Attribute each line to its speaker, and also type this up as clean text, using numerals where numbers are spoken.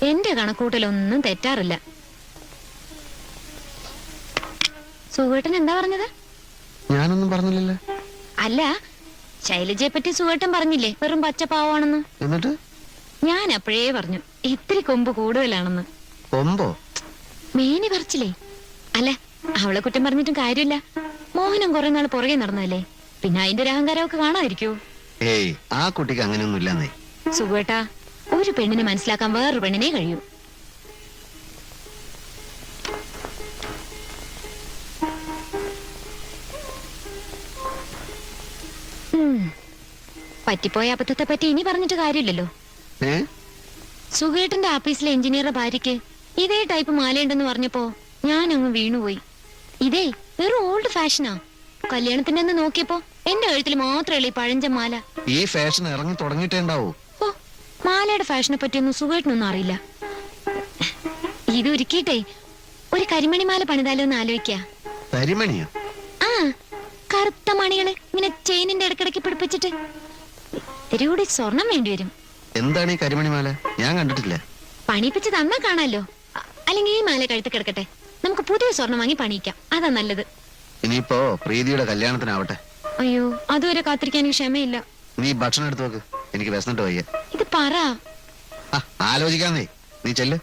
Speaker 1: എന്റെ കണക്കൂട്ടലൊന്നും തെറ്റാറില്ല. സുഖേട്ടൻ എന്താ പറഞ്ഞത്?
Speaker 2: ഞാനൊന്നും പറഞ്ഞില്ലല്ലോ.
Speaker 1: അല്ല, ശൈലജയെ പറ്റി സുഖേട്ടൻ പറഞ്ഞില്ലേ വെറും പച്ചപ്പാവാണെന്ന്?
Speaker 2: എന്നിട്ട്
Speaker 1: ഞാൻ അപ്പോഴേ പറഞ്ഞു ഇത്തിരി കൊമ്പ് കൂടുതലാണെന്ന്.
Speaker 2: കൊമ്പോ?
Speaker 1: മേനി പറിച്ചില്ലേ? അല്ല, അവളെ കുറ്റം പറഞ്ഞിട്ടും കാര്യമില്ല. മോഹനം കുറെ നാൾ പുറകെ നടന്നല്ലേ, പിന്നെ അതിന്റെ ഒരു അഹങ്കാരമൊക്കെ കാണാതിരിക്കോ?
Speaker 2: ഏയ്, ആ കുട്ടിക്ക് അങ്ങനെയൊന്നും ഇല്ലെന്നേ.
Speaker 1: സുഖേട്ടാ, ഒരു പെണ്ണിനെ മനസ്സിലാക്കാൻ വേറൊരു പെണ്ണിനെ കഴിയൂ. പറ്റിപ്പോയ അബദ്ധത്തെ പറ്റി ഇനി പറഞ്ഞിട്ട് കാര്യമില്ലല്ലോ. സുഖേട്ടന്റെ ഓഫീസിലെ എഞ്ചിനീയറുടെ ഭാര്യയ്ക്ക് ഇതേ ടൈപ്പ് മാലയുണ്ടെന്ന് പറഞ്ഞപ്പോ ഞാൻ അങ്ങ് വീണുപോയി. ഇതേ വെറും ഓൾഡ് ഫാഷനാ. കല്യാണത്തിന്റെ അന്ന് നോക്കിയപ്പോ എന്റെ കഴുത്തിൽ മാത്രമേ ഈ പഴഞ്ചൻ മാല.
Speaker 2: ഈ ഫാഷൻ ഇറങ്ങി തുടങ്ങിയിട്ടേ ഉണ്ടാവൂ.
Speaker 1: ഓ, മാലയുടെ ഫാഷനെ പറ്റിയൊന്നും സുഖേട്ടനൊന്നും അറിയില്ല. ഇത് ഒരുക്കിയിട്ടേ ഒരു കരിമണി മാല പണിതാലോ എന്ന് ആലോചിക്കാ.
Speaker 2: കരിമണിയോ?
Speaker 1: ആ, കറുത്ത മണികള് ഇങ്ങനെ ചെയിനിന്റെ ഇടക്കിടക്ക് പിടിപ്പിച്ചിട്ട്. ഇത്തിരി കൂടി സ്വർണം വേണ്ടി വരും.
Speaker 2: എന്താണ് ഈ കരിമണി മാല? ഞാൻ കണ്ടിട്ടില്ല.
Speaker 1: പണിപ്പിച്ച് തന്നാ കാണാലോ. അല്ലെങ്കിൽ ഈ മാല കഴുത്ത് കിടക്കട്ടെ, നമുക്ക് പുതിയ സ്വർണം വാങ്ങി പണിയിക്കാം. അതാ നല്ലത്.
Speaker 2: ഇനിയിപ്പോ പ്രീതിയുടെ കല്യാണത്തിനാവട്ടെ.
Speaker 1: അയ്യോ, അതുവരെ കാത്തിരിക്കാൻ എനിക്ക് ക്ഷമയില്ല.
Speaker 2: നീ ഭക്ഷണം എടുത്തു നോക്ക്, എനിക്ക് വിശന്നിട്ട് വയ്യ.
Speaker 1: ഇത് പറ.
Speaker 2: ആലോചിക്കാന്നേ, നീ ചെല്ല്.